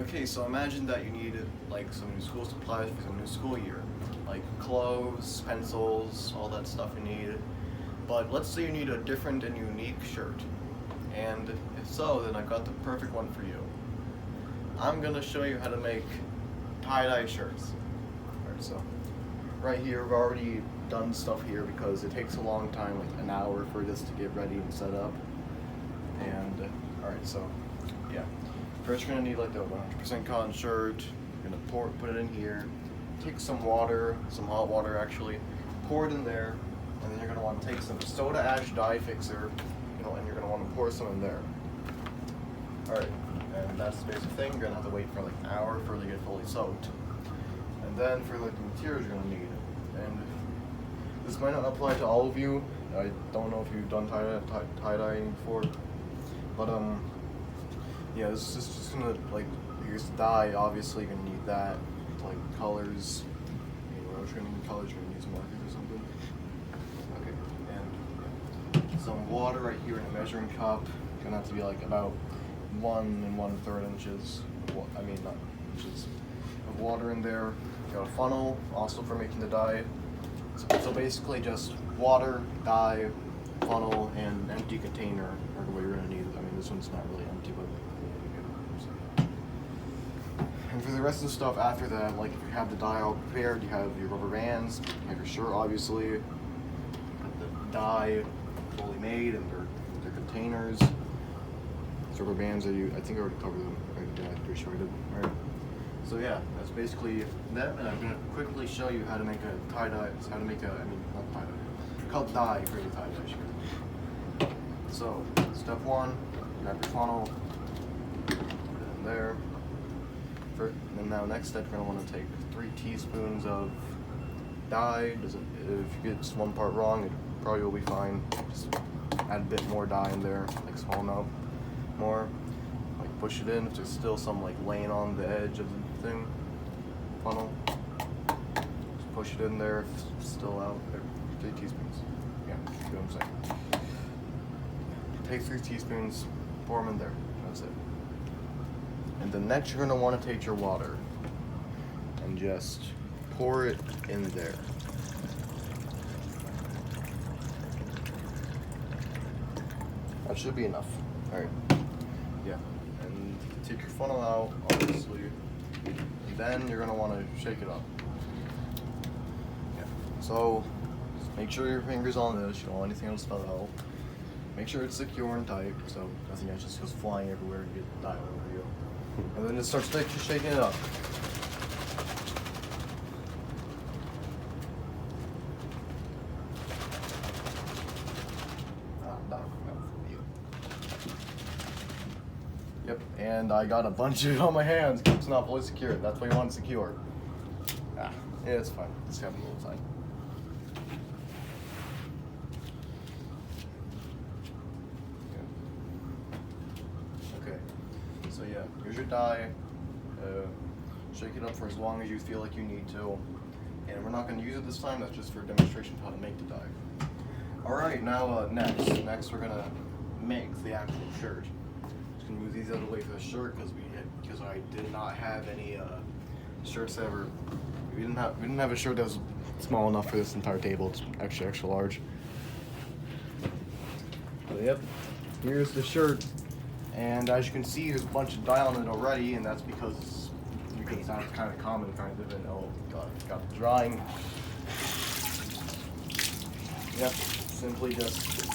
Okay, so imagine that you need like some new school supplies for the new school year, like clothes, pencils, all that stuff you need. But let's say you need a different and unique shirt. And if so, then I've got the perfect one for you. I'm gonna show you how to make tie-dye shirts. Alright, so right here we've already done stuff here because it takes a long time, like an hour for this to get ready and set up. And alright, so yeah. First you're gonna need like the 100% cotton shirt. You're gonna put it in here. Take some water, some hot water actually, pour it in there, and then you're gonna want to take some soda ash dye fixer, and you're gonna want to pour some in there. Alright, and that's the basic thing. You're gonna have to wait for like an hour for it to get fully soaked. And then for like the materials you're gonna need, and this might not apply to all of you. I don't know if you've done tie-dyeing before, but yeah, this is just gonna like use dye. Obviously, you're gonna need that. Like colors. What else you're gonna need? Colors. You're gonna need some markers or something. Okay, and some water right here in a measuring cup. It's gonna have to be like about 1 1/3 inches. Not inches of water in there. You got a funnel also for making the dye. So basically, just water, dye, funnel, and an empty container are what you're gonna need. I mean, this one's not really empty, but. And for the rest of the stuff after that, like if you have the dye all prepared, you have your rubber bands, you have your shirt obviously, you have the dye fully made and their containers. These rubber bands I think I already covered them. Yeah, I'm pretty sure I did. Alright. So yeah, that's basically that, and I'm gonna quickly show you how to make a tie-dye, not tie-dye, called dye for the tie-dye shirt. So, step 1, you have your funnel, put it in there. And now next step, you're gonna want to take 3 teaspoons of dye. If you get just one part wrong, it probably will be fine. Just add a bit more dye in there, like small amount more. Like push it in if there's still some like laying on the edge of the thing, funnel. Just push it in there if it's still out there. 3 teaspoons. Yeah, you know what I'm saying. Take 3 teaspoons, pour them in there. That's it. And then next you're going to want to take your water and just pour it in there. That should be enough. Alright. Yeah. And take your funnel out, obviously. And then you're going to want to shake it up. Yeah. So, just make sure your finger's on this. You don't want anything else to fall out. Make sure it's secure and tight so nothing else just goes flying everywhere and get dye all over you. And then just start shaking it up. Yep, and I got a bunch of it on my hands. It's not fully secured. That's why you want it secure. Yeah, it's fine. It's having a little time. So yeah, here's your dye. Shake it up for as long as you feel like you need to. And we're not going to use it this time, that's just for a demonstration of how to make the dye. Alright, now next we're going to make the actual shirt. Just going to move these out of the way for the shirt because I did not have any shirts ever. We didn't have a shirt that was small enough for this entire table. It's actually extra large. So yep, here's the shirt. And as you can see, there's a bunch of dye on it already, and that's because that's kind of common, kind of. And oh god, got the drying. Yep, simply just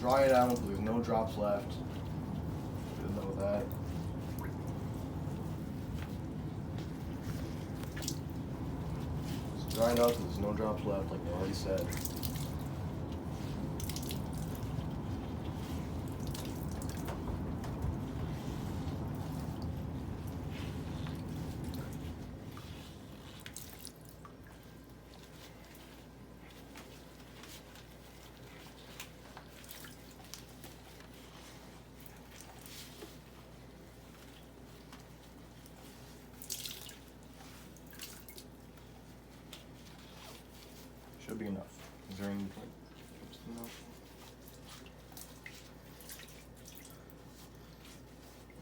dry it out until there's no drops left. Didn't know that. Just dry it out until there's no drops left, like I already said. Should be enough. Is there any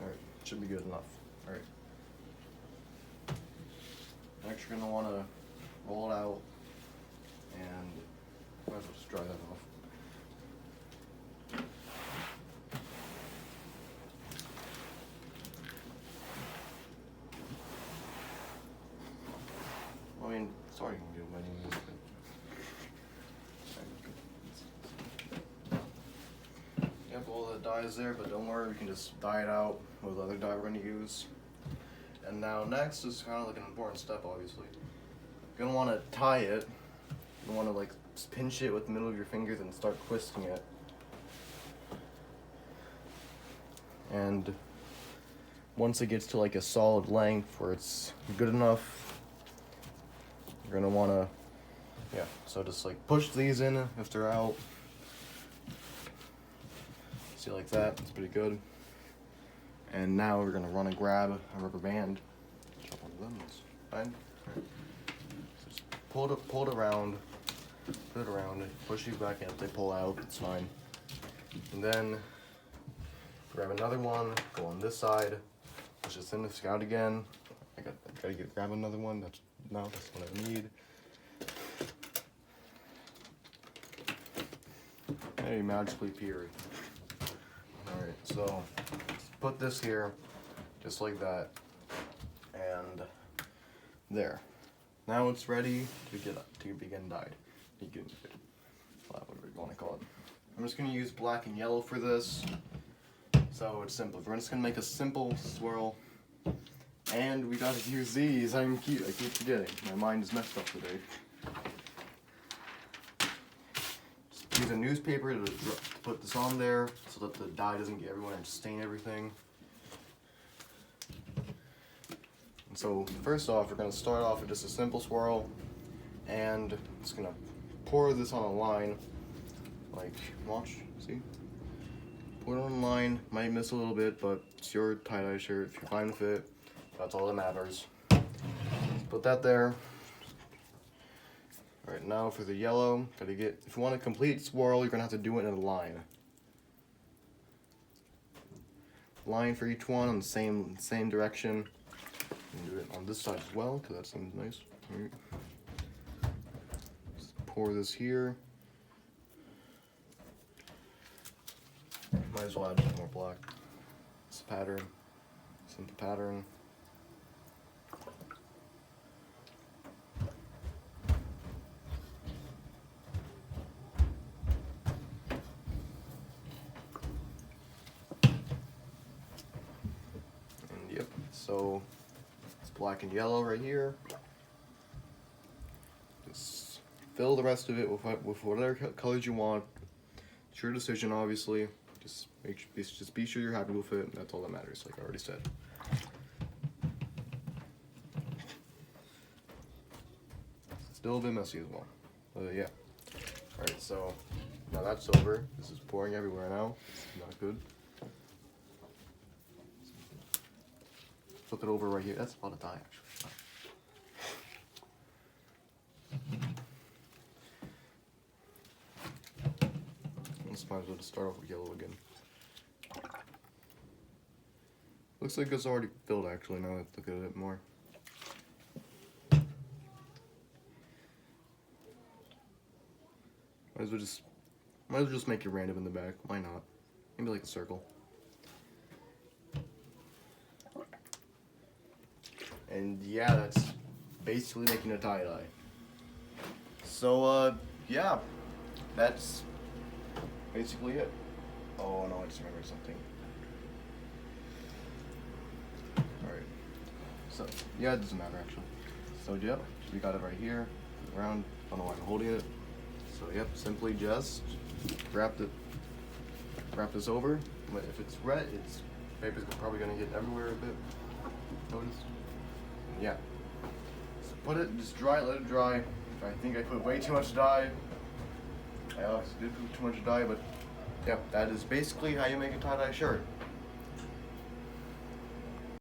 Alright, Should be good enough. Alright. Next you're gonna wanna roll it out and might as well just dry that off. I mean, sorry you can do my name is. Yep, all the dye is there, but don't worry, we can just dye it out with the other dye we're going to use. And now next is kind of like an important step, obviously. You're going to want to tie it. You want to like pinch it with the middle of your fingers and start twisting it. And once it gets to like a solid length where it's good enough, you're gonna wanna, so just like push these in if they're out. See, like that, that's pretty good. And now we're gonna run and grab a rubber band. Chop one of them, that's fine. So just pull it around, put it around, push these back in. If they pull out, it's fine. And then grab another one, go on this side, push this in, this out again. I gotta grab another one. That's what I need. Hey, magically appeared. Alright, so put this here, just like that, and there. Now it's ready to begin dyed. Whatever you want to call it. I'm just gonna use black and yellow for this, so it's simple. We're just gonna make a simple swirl. And we gotta use these. I keep forgetting. My mind is messed up today. Just use a newspaper to put this on there so that the dye doesn't get everywhere and stain everything. And so first off, we're gonna start off with just a simple swirl, and it's gonna pour this on a line. Like, watch, see? Pour it on a line. Might miss a little bit, but it's your tie-dye shirt. If you're fine with it, that's all that matters. Put that there. Alright, now for the yellow, if you want a complete swirl, you're gonna have to do it in a line. Line for each one on the same direction. And do it on this side as well, because that seems nice. Alright. Just pour this here. Might as well add some more black. This pattern. Simple pattern. So it's black and yellow right here. Just fill the rest of it with whatever colors you want. It's your decision, obviously. Just be sure you're happy with it. That's all that matters, like I already said. Still a bit messy as well, but yeah. All right, so now that's over. This is pouring everywhere now. It's not good. Flip it over right here. That's a lot of dye, actually. Let's might as well just start off with yellow again. Looks like it's already filled, actually, now that I look at it more. Might as well just make it random in the back. Why not? Maybe like a circle. And yeah, that's basically making a tie-dye. So, yeah, that's basically it. Oh no, I just remembered something. Alright, so, yeah, it doesn't matter actually. So, yep, we got it right here, around, I don't know why I'm holding it. So, yep, simply just wrap this over. But if it's wet, paper's probably gonna get everywhere a bit. Notice? Yeah. So put it, just dry it, let it dry. I think I put way too much dye. I obviously did put too much dye, but yeah, that is basically how you make a tie-dye shirt.